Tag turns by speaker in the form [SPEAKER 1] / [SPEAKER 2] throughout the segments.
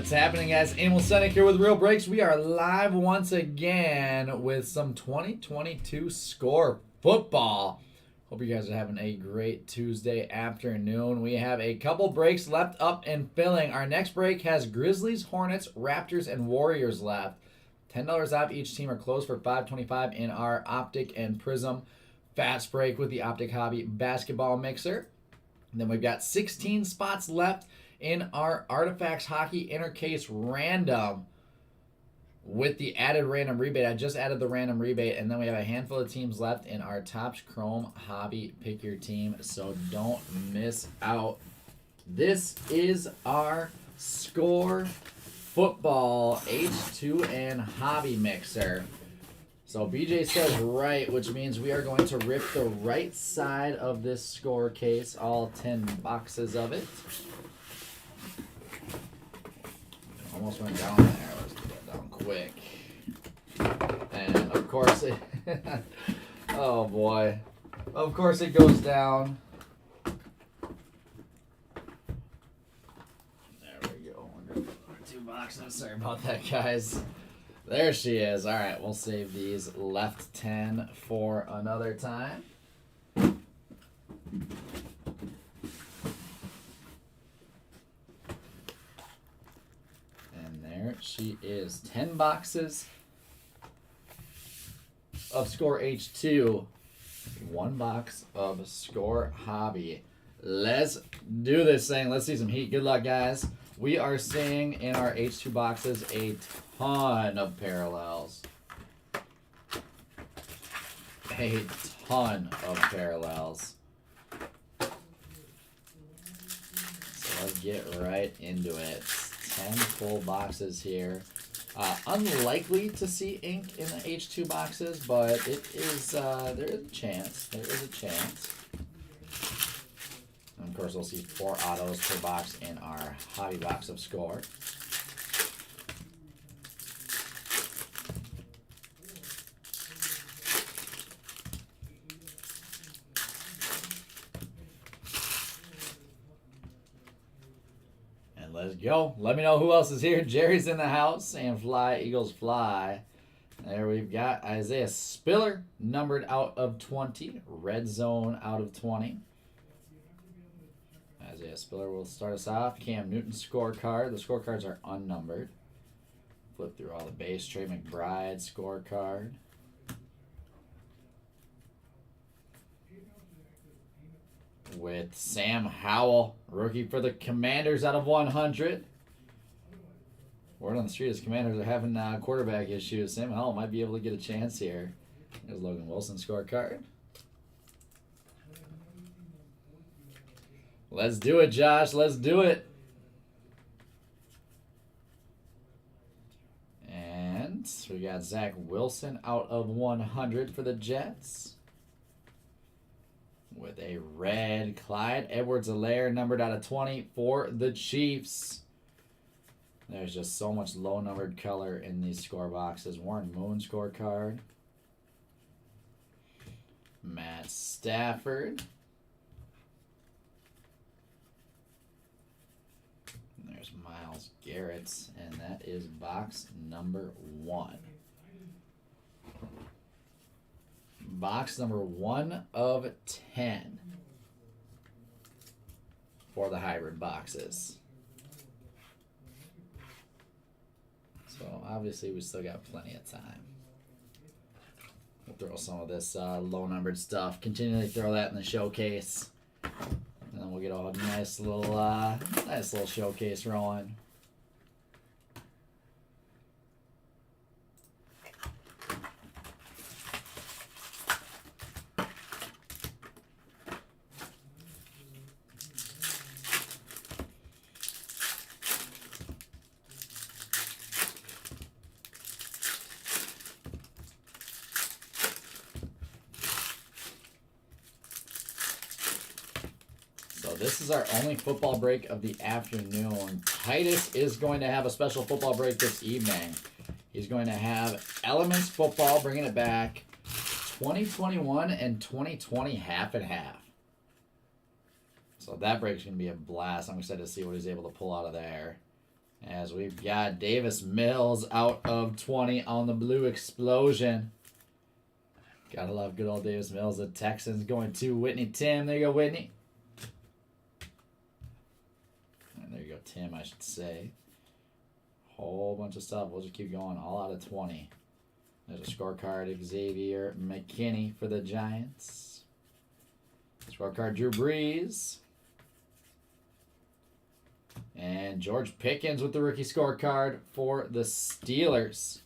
[SPEAKER 1] What's happening, guys? Emil Senek here with Real Breaks. We are live once again with some 2022 score football. Hope you guys are having a great Tuesday afternoon. We have a couple breaks left up and filling. Our next break has Grizzlies, Hornets, Raptors, and Warriors left. $10 off each team are closed for $5.25 in our Optic and Prism fast break with the Optic Hobby basketball mixer. And then we've got 16 spots left in our Artifacts Hockey Intercase Random with the added random rebate. I just added the random rebate, and then we have a handful of teams left in our Topps Chrome Hobby Pick Your Team, so don't miss out. This is our Score Football H2 and Hobby Mixer. So BJ says right, which means we are going to rip the right side of this score case, all 10 boxes of it. Almost went down there. Let's get that down quick. And of course it oh boy. Of course it goes down. There we go. Two boxes. Sorry about that, guys. There she is. Alright, we'll save these left 10 for another time. She is 10 boxes of Score H2, 1 box of Score Hobby. Let's do this thing. Let's see some heat. Good luck, guys. We are seeing in our H2 boxes a ton of parallels. A ton of parallels. So let's get right into it. 10 full boxes here. Unlikely to see ink in the H2 boxes, but it is there is a chance. There is a chance. And of course, we'll see 4 autos per box in our hobby box of Score. Let's go. Let me know who else is here. Jerry's in the house. And Fly, Eagles Fly. There we've got Isaiah Spiller, numbered out of 20. Red Zone out of 20. Isaiah Spiller will start us off. Cam Newton scorecard. The scorecards are unnumbered. Flip through all the base. Trey McBride scorecard. With Sam Howell, rookie for the Commanders out of 100. Word on the street is Commanders are having quarterback issues. Sam Howell might be able to get a chance here. There's Logan Wilson scorecard. Let's do it, Josh. Let's do it. And we got Zach Wilson out of 100 for the Jets. With a red Clyde Edwards-Helaire numbered out of 20 for the Chiefs. There's just so much low-numbered color in these score boxes. Warren Moon scorecard. Matt Stafford. And there's Myles Garrett, and that is box number 1. Box number 1 of 10 for the hybrid boxes. So obviously we still got plenty of time. We'll throw some of this low numbered stuff. Continually throw that in the showcase, and then we'll get a nice little showcase rolling. This is our only football break of the afternoon. Titus is going to have a special football break this evening. He's going to have Elements Football, bringing it back, 2021 and 2020 half and half. So that break's going to be a blast. I'm excited to see what he's able to pull out of there. As we've got Davis Mills out of 20 on the blue explosion. Gotta love good old Davis Mills. The Texans going to Whitney Tim. There you go, Whitney. And there you go, Tim, I should say. Whole bunch of stuff. We'll just keep going. All out of 20. There's a scorecard. Xavier McKinney for the Giants. Scorecard. Drew Brees. And George Pickens with the rookie scorecard for the Steelers.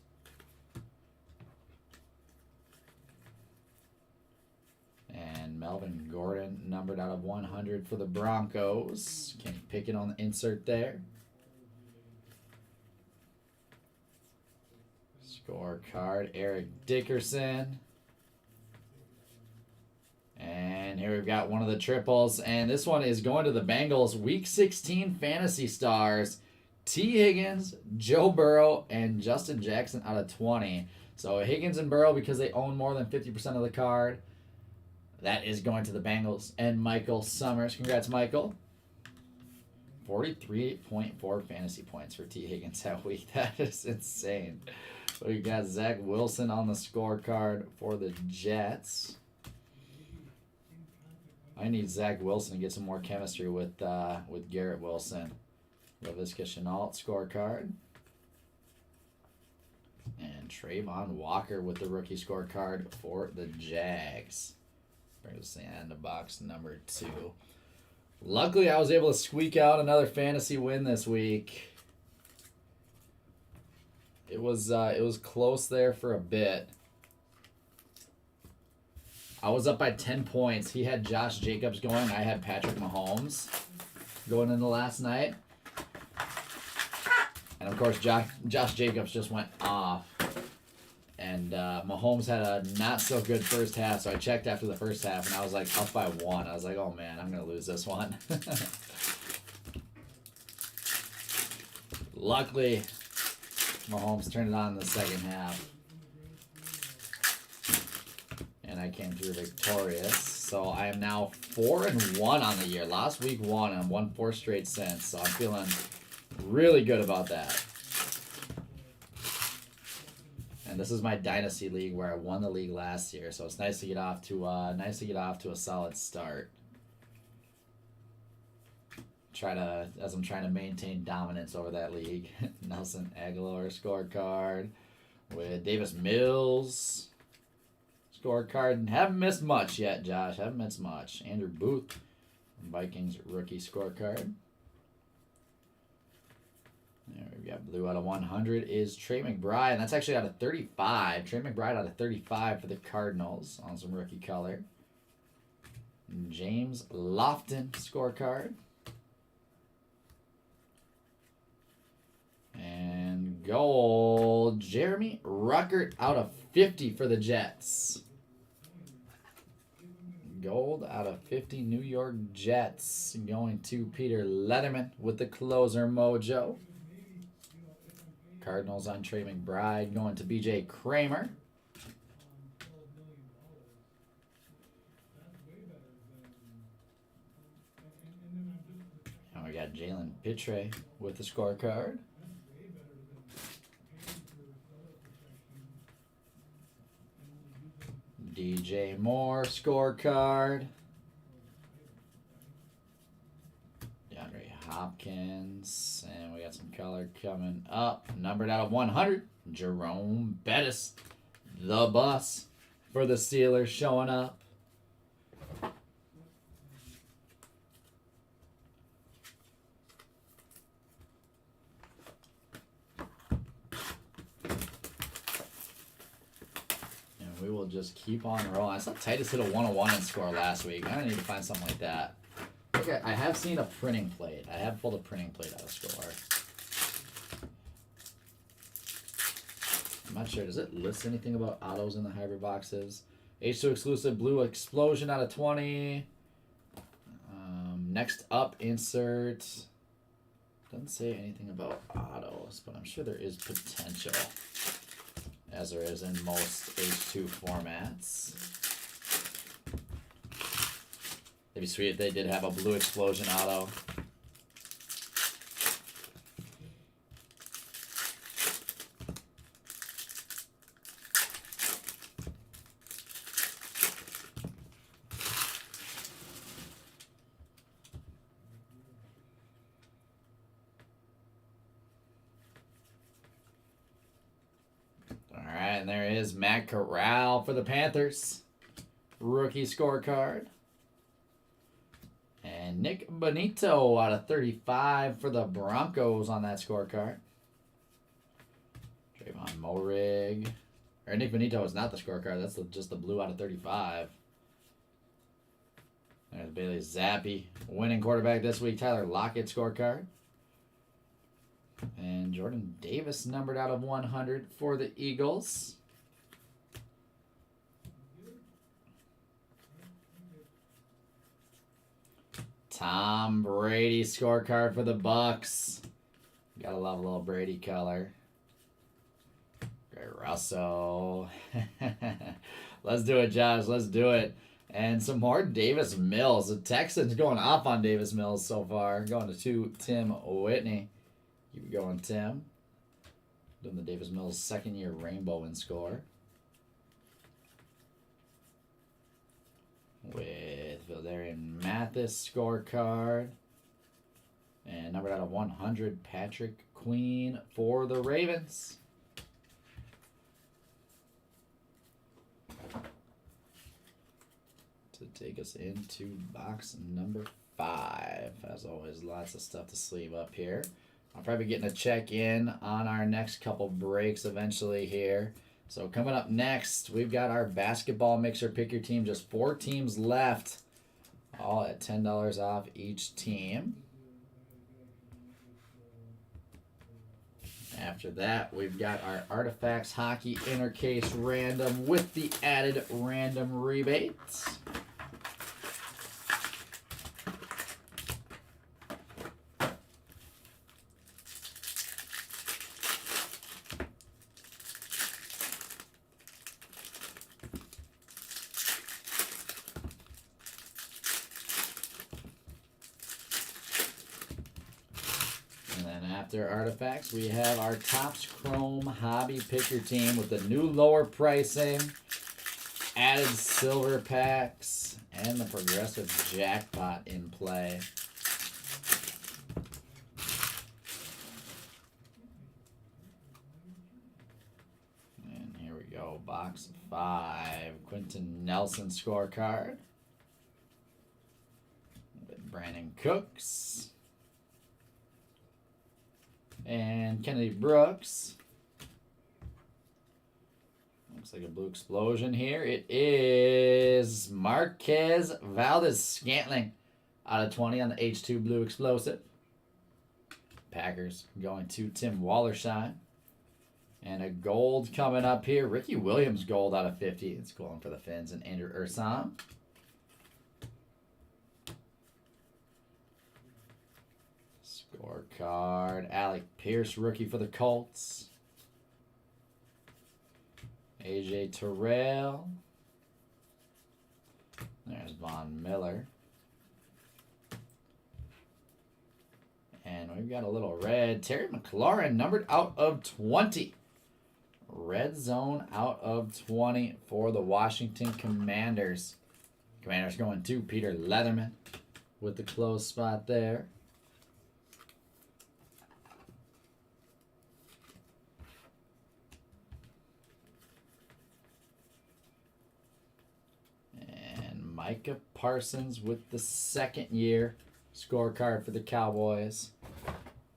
[SPEAKER 1] And Melvin Gordon numbered out of 100 for the Broncos. Kenny Pickett on the insert there. Scorecard, Eric Dickerson. And here we've got one of the triples. And this one is going to the Bengals. Week 16 Fantasy Stars. T. Higgins, Joe Burrow, and Justin Jackson out of 20. So Higgins and Burrow, because they own more than 50% of the card. That is going to the Bengals. And Michael Summers. Congrats, Michael. 43.4 fantasy points for T. Higgins that week. That is insane. We got Zach Wilson on the scorecard for the Jets. I need Zach Wilson to get some more chemistry with Garrett Wilson. LaVisca Chenault scorecard. And Trayvon Walker with the rookie scorecard for the Jags. Brings us to the end of box number 2. Luckily, I was able to squeak out another fantasy win this week. It was close there for a bit. I was up by 10 points. He had Josh Jacobs going. I had Patrick Mahomes going into last night. And, of course, Josh Jacobs just went off. And Mahomes had a not-so-good first half, so I checked after the first half, and I was, like, up by 1. I was like, oh, man, I'm going to lose this one. Luckily, Mahomes turned it on in the second half. And I came through victorious. So I am now 4-1 on the year. Last week 1 and won 4 straight since. So I'm feeling really good about that. And this is my dynasty league where I won the league last year. So it's nice to get off to a solid start. As I'm trying to maintain dominance over that league. Nelson Aguilar scorecard with Davis Mills. Scorecard. Haven't missed much yet, Josh. Haven't missed much. Andrew Booth, Vikings rookie scorecard. There we got blue out of 100 is Trey McBride. And that's actually out of 35. Trey McBride out of 35 for the Cardinals on some rookie color. James Lofton scorecard. And gold. Jeremy Ruckert out of 50 for the Jets. Gold out of 50 New York Jets. Going to Peter Letterman with the closer mojo. Cardinals on Trey McBride. Going to BJ Kramer. And we got Jalen Pitre with the scorecard. DJ Moore scorecard. DeAndre Hopkins. And we got some color coming up. Numbered out of 100. Jerome Bettis. The bus for the Steelers showing up. We will just keep on rolling. I saw Titus hit a 101 and score last week. I need to find something like that. Okay, I have seen a printing plate. I have pulled a printing plate out of score. I'm not sure. Does it list anything about autos in the hybrid boxes? H2 exclusive blue explosion out of 20. Next up, insert. Doesn't say anything about autos, but I'm sure there is potential. As there is in most H2 formats. It'd be sweet if they did have a blue explosion auto. is Matt Corral for the Panthers. Rookie scorecard. And Nick Bonito out of 35 for the Broncos on that scorecard. Trayvon Morig. Or Nick Bonito is not the scorecard. That's just the blue out of 35. There's Bailey Zappi. Winning quarterback this week. Tyler Lockett scorecard. And Jordan Davis numbered out of 100 for the Eagles. Tom Brady scorecard for the Bucks. Gotta love a little Brady color. Gray Russell. Let's do it, Josh. Let's do it. And some more Davis Mills. The Texans going off on Davis Mills so far. Going to Tim Whitney. Keep going, Tim. Doing the Davis Mills second-year rainbow in score. With Vildarian Mathis scorecard. And numbered out of 100, Patrick Queen for the Ravens. To take us into box number 5. As always, lots of stuff to sleeve up here. I'll probably be getting a check-in on our next couple breaks eventually here. So coming up next, we've got our basketball mixer. Pick your team. Just 4 teams left. All at $10 off each team. After that, we've got our Artifacts Hockey Inner Case Random with the added random rebates. After Artifacts, we have our Topps Chrome Hobby Picker Team with the new lower pricing, added silver packs, and the progressive jackpot in play. And here we go, box 5. Quentin Nelson scorecard. Brandon Cooks. And Kennedy Brooks. Looks like a blue explosion here. It is Marquez Valdez-Scantling out of 20 on the H2 blue explosive. Packers going to Tim Wallersheim. And a gold coming up here. Ricky Williams gold out of 50. It's going for the Finns and Andrew Ursan. Scorecard. Alec Pierce, rookie for the Colts. AJ Terrell. There's Von Miller. And we've got a little red. Terry McLaurin, numbered out of 20. Red zone out of 20 for the Washington Commanders. Commanders going to Peter Leatherman with the close spot there. Micah Parsons with the second year scorecard for the Cowboys.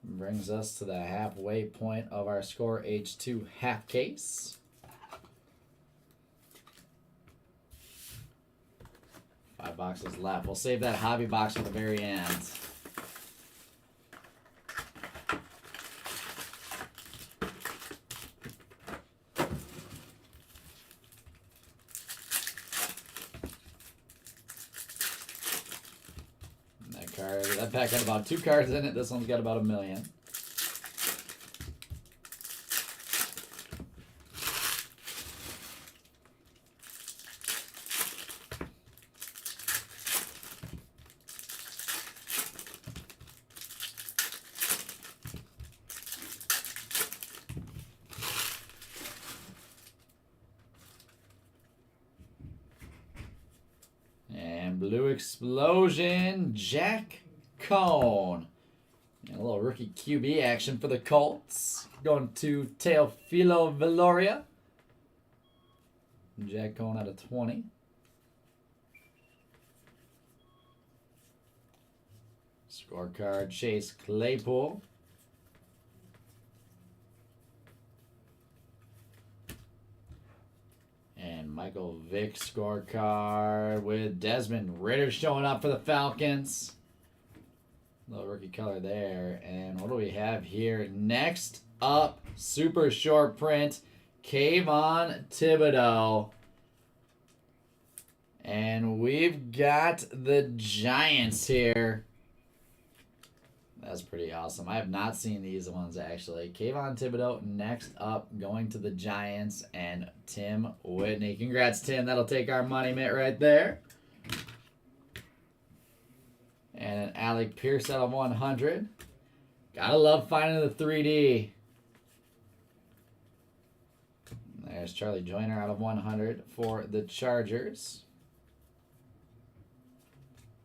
[SPEAKER 1] Brings us to the halfway point of our Score H2 half case. Five boxes left. We'll save that hobby box for the very end. That pack had about 2 cards in it. This one's got about 1 million. And blue explosion, Jack Cone. And a little rookie QB action for the Colts. Going to Teofilo Veloria. Jack Cohen out of 20. Scorecard, Chase Claypool. And Michael Vick scorecard with Desmond Ridder showing up for the Falcons. Little rookie color there. And what do we have here? Next up, super short print, Kayvon Thibodeau. And we've got the Giants here. That's pretty awesome. I have not seen these ones, actually. Kayvon Thibodeau next up, going to the Giants, and Tim Whitney. Congrats, Tim. That'll take our money mitt right there. And an Alec Pierce out of 100. Gotta love finding the 3D. There's Charlie Joyner out of 100 for the Chargers.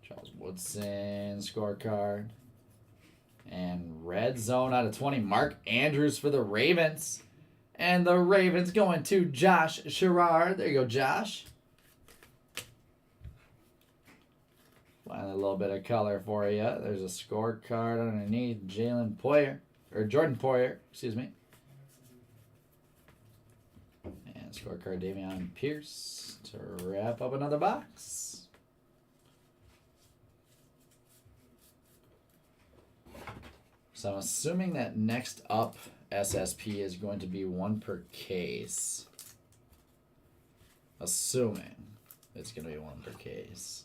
[SPEAKER 1] Charles Woodson scorecard. And red zone out of 20, Mark Andrews for the Ravens. And the Ravens going to Josh Sherrard. There you go, Josh. Finally, a little bit of color for you. There's a scorecard underneath. Jordan Poyer, excuse me. And scorecard Dameon Pierce to wrap up another box. So I'm assuming that next up SSP is going to be 1 per case. Assuming it's going to be 1 per case.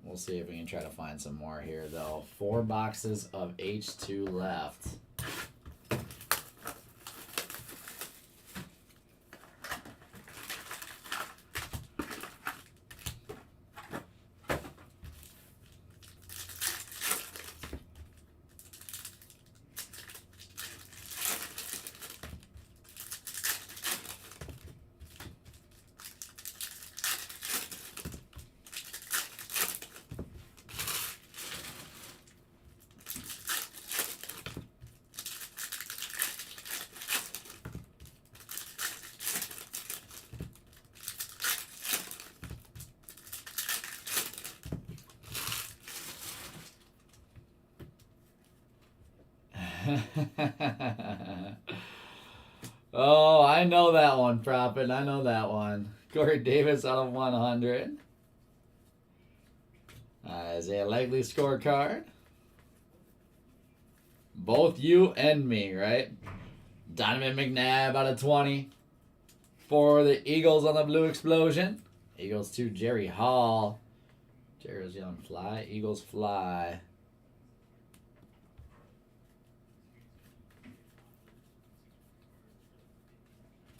[SPEAKER 1] We'll see if we can try to find some more here, though. 4 boxes of H2 left. Oh, I know that one, Prophet. I know that one. Corey Davis out of 100. Isaiah Likely scorecard. Both you and me, right? Donovan McNabb out of 20 for the Eagles on the blue explosion. Eagles to Jerry Hall. Jerry was yelling fly. Eagles fly.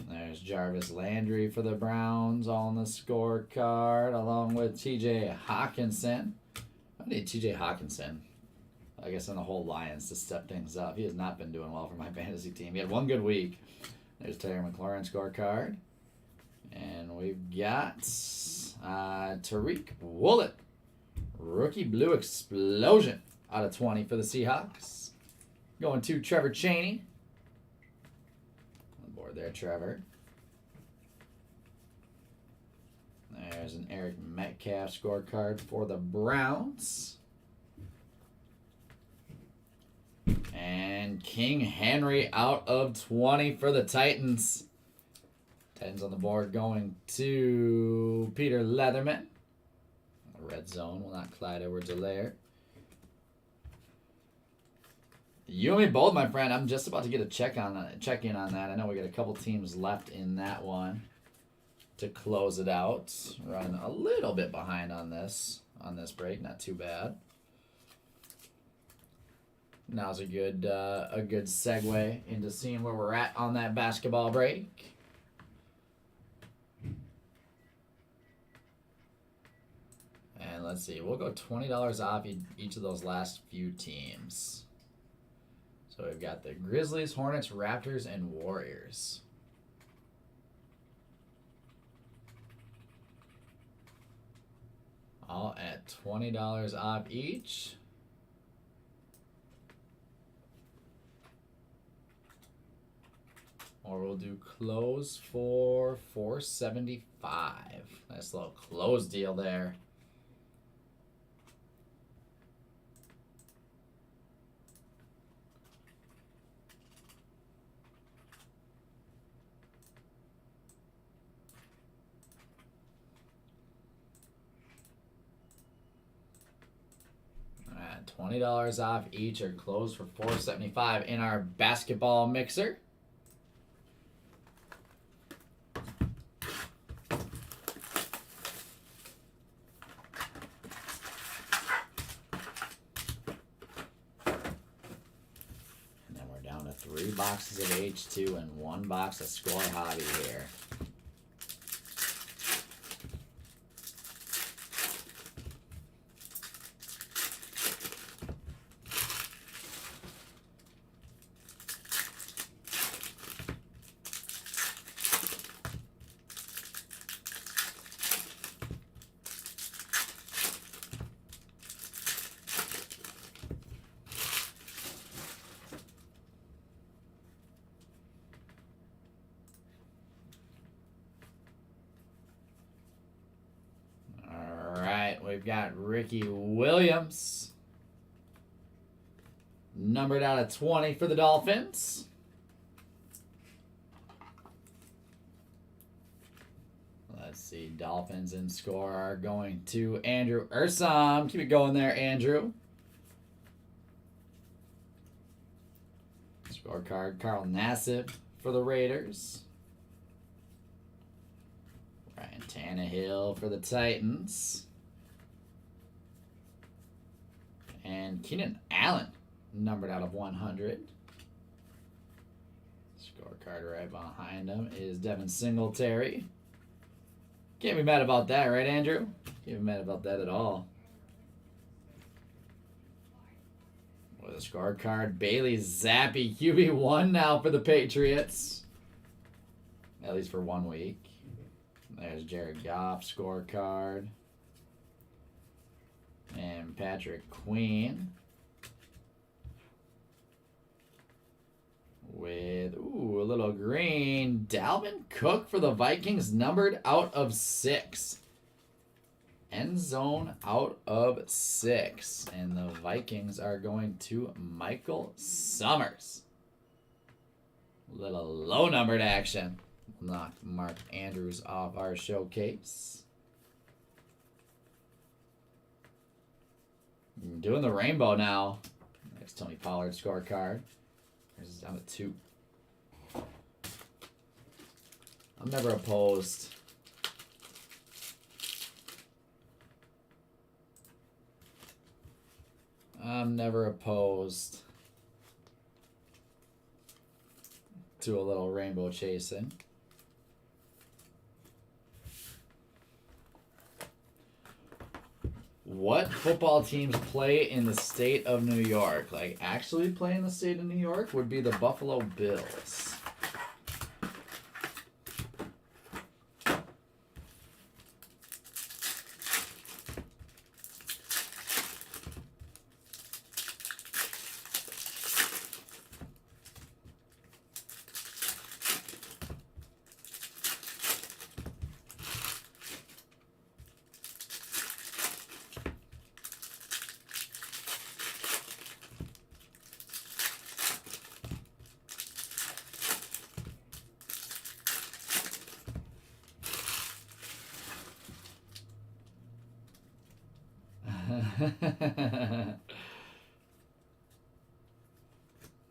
[SPEAKER 1] There's Jarvis Landry for the Browns on the scorecard, along with T.J. Hawkinson. I need T.J. Hawkinson, I guess, in the whole Lions to step things up. He has not been doing well for my fantasy team. He had one good week. There's Terry McLaurin scorecard. And we've got Tariq Woolen, rookie blue explosion out of 20 for the Seahawks. Going to Trevor Chaney. On board there, Trevor. There's an Eric Metcalf scorecard for the Browns. And King Henry out of 20 for the Titans. Titans on the board going to Peter Leatherman. Red zone, will not Clyde Edwards-Helaire. You and me both, my friend. I'm just about to get a check in on that. I know we got a couple teams left in that one to close it out. Run a little bit behind on this break, not too bad. Now's a good segue into seeing where we're at on that basketball break. And let's see, we'll go $20 off each of those last few teams. So we've got the Grizzlies, Hornets, Raptors, and Warriors. All at $20 off each. Or we'll do close for $4.75. Nice little close deal there. $20 off each or close for $4.75 in our basketball mixer. And then we're down to 3 boxes of H2 and 1 box of Score Hobby here. We've got Ricky Williams, numbered out of 20 for the Dolphins. Let's see, Dolphins in score are going to Andrew Ursam. Keep it going there, Andrew. Scorecard, Carl Nassib for the Raiders. Ryan Tannehill for the Titans. And Keenan Allen, numbered out of 100. Scorecard right behind him is Devin Singletary. Can't be mad about that, right, Andrew? Can't be mad about that at all. With a scorecard, Bailey Zappi, QB1 now for the Patriots. At least for 1 week. There's Jared Goff scorecard. And Patrick Queen with, a little green. Dalvin Cook for the Vikings, numbered out of 6. End zone out of 6. And the Vikings are going to Michael Summers. Little low numbered action. Knocked Mark Andrews off our showcase. Doing the rainbow now. Next Tony Pollard scorecard. There's down to 2. I'm never opposed. I'm never opposed to a little rainbow chasing. What football teams play in the state of New York? Like, actually play in the state of New York would be the Buffalo Bills.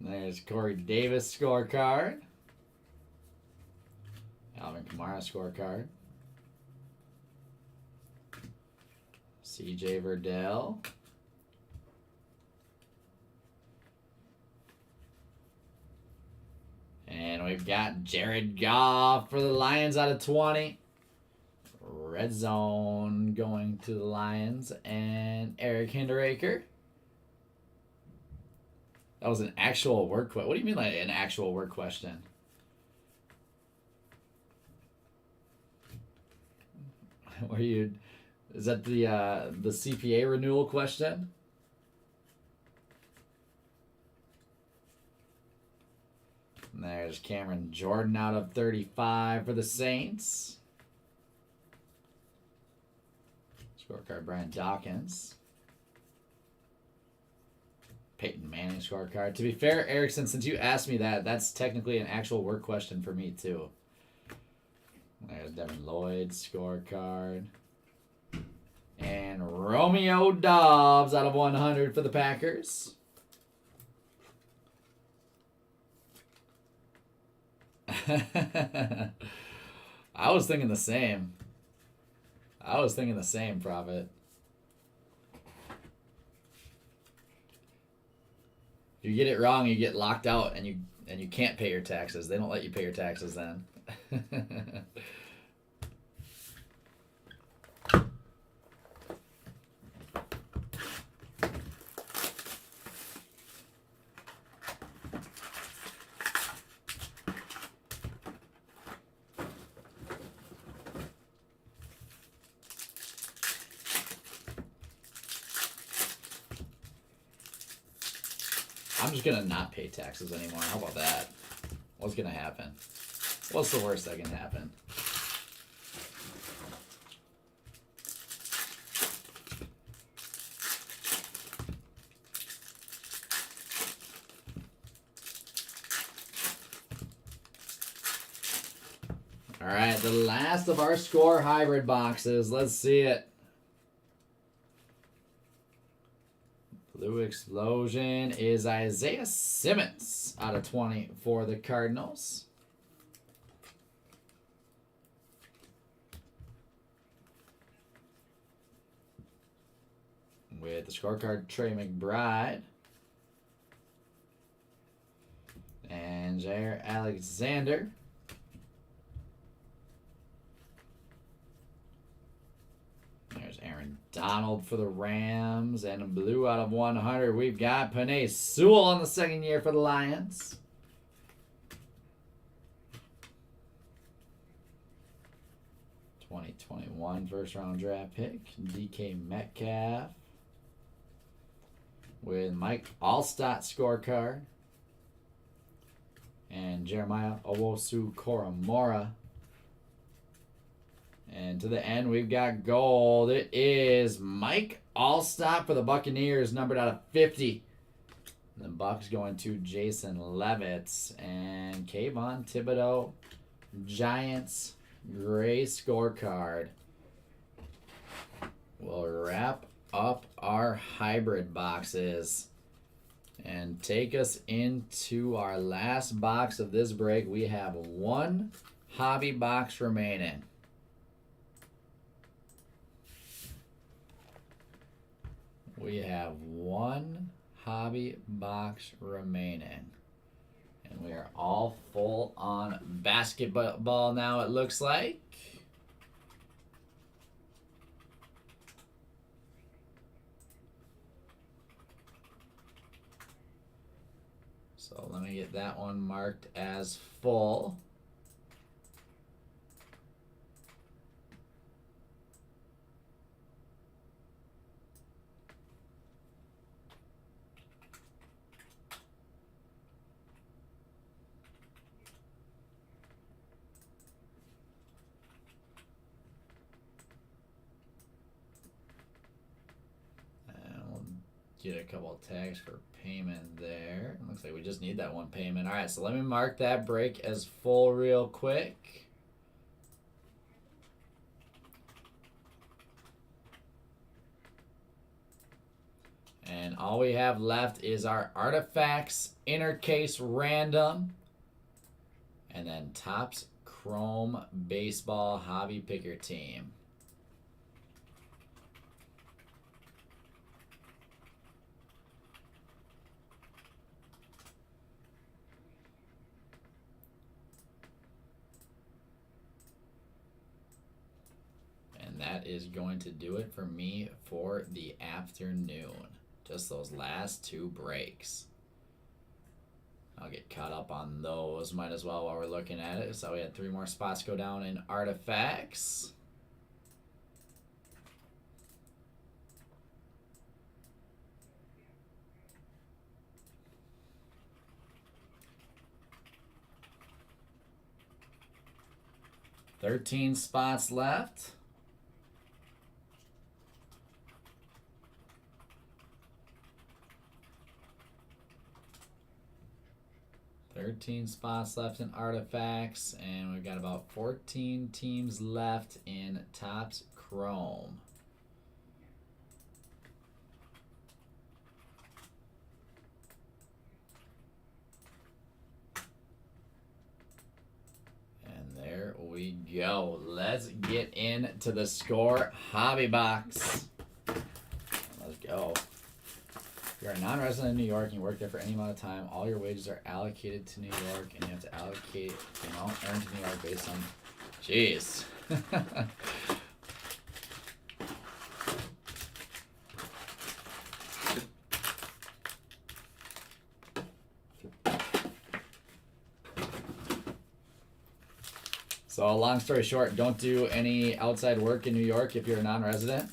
[SPEAKER 1] There's Corey Davis scorecard. Alvin Kamara scorecard. CJ Verdell. And we've got Jared Goff for the Lions out of 20. Red zone going to the Lions and Eric Hinderaker. That was an actual work question. What do you mean like an actual work question? Were you Is that the CPA renewal question? And there's Cameron Jordan out of 35 for the Saints. Scorecard, Brian Dawkins. Peyton Manning scorecard. To be fair, Erickson, since you asked me that, that's technically an actual work question for me, too. There's Devin Lloyd scorecard. And Romeo Doubs out of 100 for the Packers. I was thinking the same. Prophet. If you get it wrong, you get locked out and you can't pay your taxes. They don't let you pay your taxes then. I'm just gonna not pay taxes anymore. How about that? What's gonna happen? What's the worst that can happen? All right, the last of our score hybrid boxes. Let's see it. Blue Explosion is Isaiah Simmons out of 20 for the Cardinals. With the scorecard, Trey McBride. And Jair Alexander. There's Aaron Donald for the Rams. And blue out of 100. We've got Penei Sewell on the second year for the Lions. '21 first round draft pick. DK Metcalf. With Mike Allstott scorecard. And Jeremiah Owusu-Koramoah. And to the end, we've got gold. It is Mike Allstott for the Buccaneers, numbered out of 50. And the Bucs going to Jason Levitz. And Kayvon Thibodeau, Giants, gray scorecard. We'll wrap up our hybrid boxes and take us into our last box of this break. We have one hobby box remaining. We have one hobby box remaining. And we are all full on basketball now, it looks like. So let me get that one marked as full. Get a couple of tags for payment there. Looks like we just need that one payment. All right, so let me mark that break as full real quick. And all we have left is our Artifacts Inner Case Random. And then Topps Chrome Baseball Hobby Picker Team. That is going to do it for me for the afternoon. Just those last two breaks. I'll get caught up on those. Might as well while we're looking at it. So we had 3 more spots go down in Artifacts. 13 spots left. In Artifacts, and we've got about 14 teams left in Topps Chrome. And there we go. Let's get into the Score Hobby Box. Let's go. If you're a non-resident in New York and you work there for any amount of time, all your wages are allocated to New York, and you have to allocate the amount earned to New York based on... Jeez. So long story short, don't do any outside work in New York if you're a non-resident.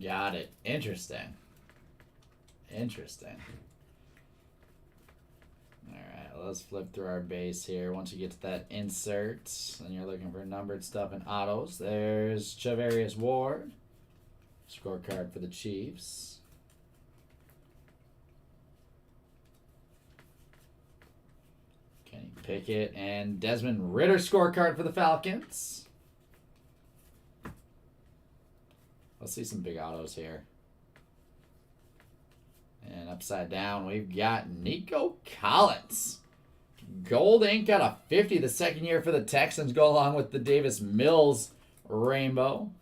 [SPEAKER 1] Got it. Interesting. Interesting. Alright, let's flip through our base here. Once you get to that insert, and you're looking for numbered stuff and autos, there's Chavarius Ward. Scorecard for the Chiefs. Kenny Pickett and Desmond Ridder scorecard for the Falcons. Let's see some big autos here. And upside down, we've got Nico Collins. Gold ink out of 50 the second year for the Texans. Go along with the Davis Mills rainbow.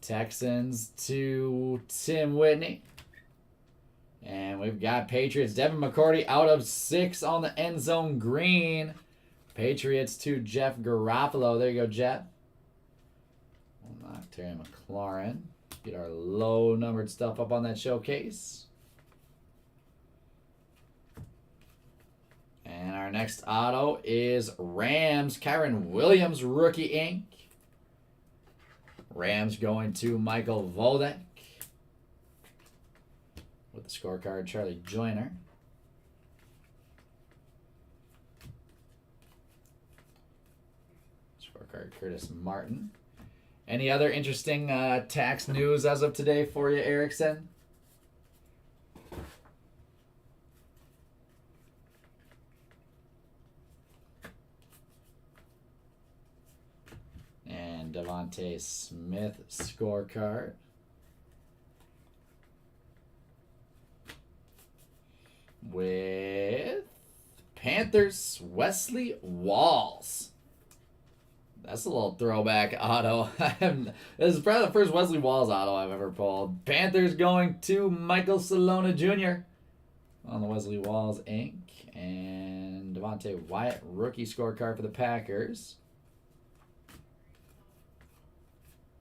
[SPEAKER 1] Texans to Tim Whitney. And we've got Patriots. Devin McCourty out of 6 on the end zone green. Patriots to Jeff Garofalo. There you go, Jeff. We'll knock Terry McLaurin. Get our low numbered stuff up on that showcase. And our next auto is Rams. Kyron Williams rookie ink. Rams going to Michael Vodek. With the scorecard, Charlie Joyner. Scorecard, Curtis Martin. Any other interesting tax news as of today for you, Erickson? And Devontae Smith scorecard. With Panthers, Wesley Walls. That's a little throwback auto. This is probably the first Wesley Walls auto I've ever pulled. Panthers going to Michael Salona Jr. on the Wesley Walls ink. And Devontae Wyatt, rookie scorecard for the Packers.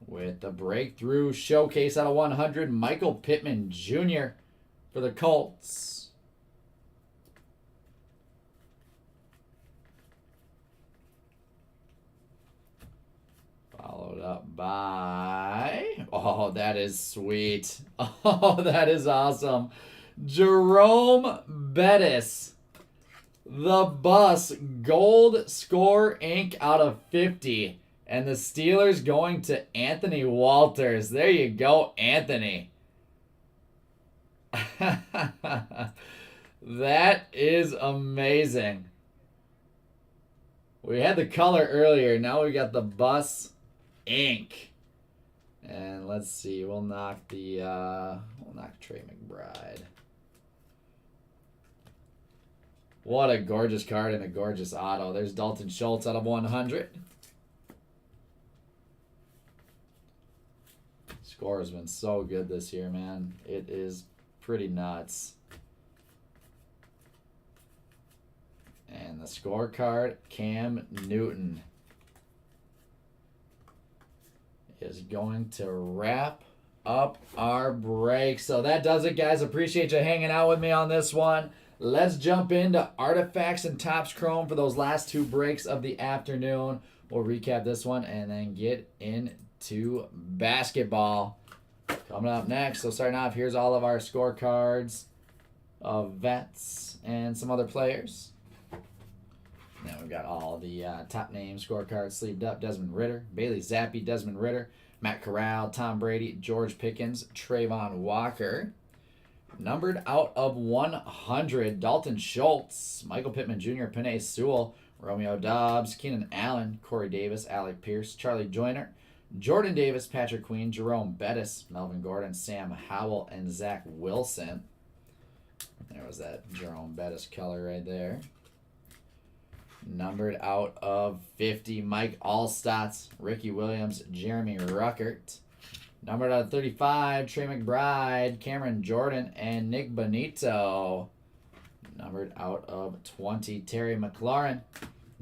[SPEAKER 1] With the breakthrough showcase out of 100, Michael Pittman Jr. for the Colts. Followed up by, oh, that is sweet. Oh, that is awesome. Jerome Bettis. The Bus Gold Score ink out of 50. And the Steelers going to Anthony Walters. There you go, Anthony. That is amazing. We had the color earlier. Now we got the Bus ink. And let's see. We'll knock Trey McBride. What a gorgeous card and a gorgeous auto. There's Dalton Schultz out of 100. Score has been so good this year, man. It is pretty nuts. And the scorecard, Cam Newton, is going to wrap up our break. So that does it, guys. Appreciate you hanging out with me on this one. Let's jump into Artifacts and Topps Chrome for those last two breaks of the afternoon. We'll recap this one and then get into basketball. Coming up next, so starting off, here's all of our scorecards of vets and some other players. Now we've got all the top name scorecards sleeved up. Desmond Ritter, Bailey Zappi, Desmond Ritter, Matt Corral, Tom Brady, George Pickens, Trayvon Walker. Numbered out of 100, Dalton Schultz, Michael Pittman Jr., Penei Sewell, Romeo Dobbs, Keenan Allen, Corey Davis, Alec Pierce, Charlie Joyner, Jordan Davis, Patrick Queen, Jerome Bettis, Melvin Gordon, Sam Howell, and Zach Wilson. There was that Jerome Bettis color right there. Numbered out of 50, Mike Allstott, Ricky Williams, Jeremy Ruckert. Numbered out of 35, Trey McBride, Cameron Jordan, and Nick Bonito. Numbered out of 20, Terry McLaurin,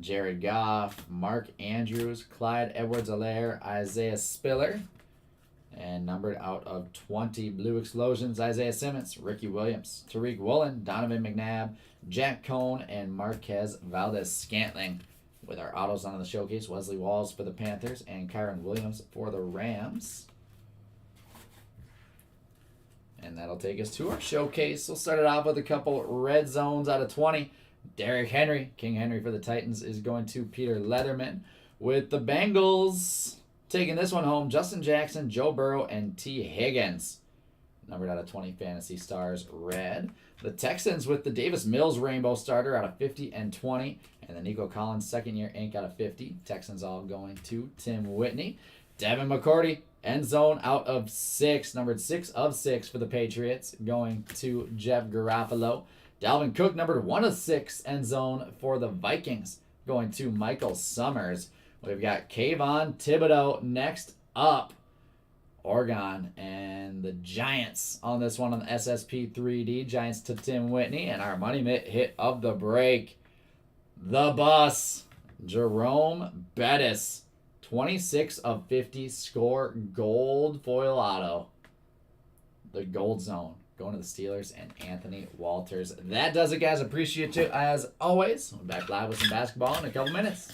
[SPEAKER 1] Jared Goff, Mark Andrews, Clyde Edwards-Helaire, Isaiah Spiller. And numbered out of 20, Blue Explosions, Isaiah Simmons, Ricky Williams, Tariq Woolen, Donovan McNabb, Jack Cohn, and Marquez Valdez-Scantling. With our autos on the showcase, Wesley Walls for the Panthers and Kyron Williams for the Rams. And that'll take us to our showcase. We'll start it off with a couple red zones out of 20. Derrick Henry, King Henry for the Titans, is going to Peter Leatherman. With the Bengals, taking this one home, Justin Jackson, Joe Burrow, and T. Higgins. Numbered out of 20, Fantasy Stars red. The Texans with the Davis Mills Rainbow Starter out of 50 and 20. And the Nico Collins second-year ink out of 50. Texans all going to Tim Whitney. Devin McCourty, end zone out of 6. Numbered 6 of 6 for the Patriots, going to Jeff Garofalo. Dalvin Cook, numbered 1 of 6, end zone for the Vikings, going to Michael Summers. We've got Kayvon Thibodeau next up. Oregon and the Giants on this one on the SSP 3D. Giants to Tim Whitney. And our money mitt hit of the break, the bus, Jerome Bettis. 26 of 50 score gold foil auto. The gold zone going to the Steelers and Anthony Walters. That does it, guys. Appreciate you as always. We'll be back live with some basketball in a couple minutes.